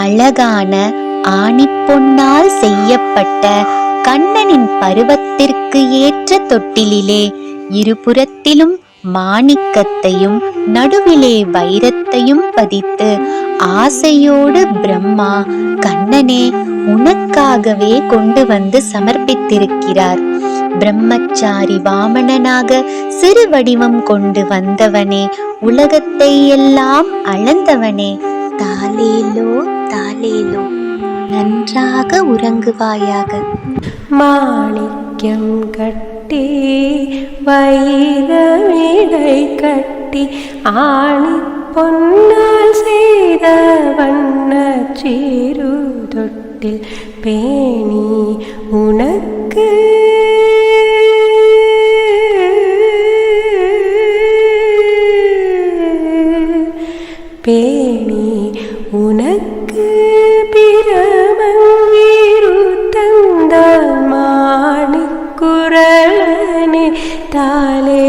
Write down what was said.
அழகான ஆணிப்பொன்னால் செய்யப்பட்ட கண்ணனின் பருவத்திற்கு ஏற்ற தொட்டிலிலே இருபுறத்திலும் மாணிக்கத்தையும் நடுவிலே வைரத்தையும் பதித்து ஆசையோடு பிரம்மா கண்ணனே உனக்காகவே கொண்டு வந்து சமர்ப்பித்திருக்கிறார். பிரம்மச்சாரி வாமனனாக சிறு வடிவம் கொண்டு வந்தவனே, உலகத்தை எல்லாம் அளந்தவனே, தாலேலோ தாலேலோ, நன்றாக உறங்குவாயாக. மாணிக்கம் கட்டி வைரமிடை கட்டி ஆணி பொன்னால் செய்த வண்ண சீரு தொட்டில் பேணி உனக்கு பேணி உனக்கு பிரமங்கீரு தந்த மாணிக்குரலனே தாலே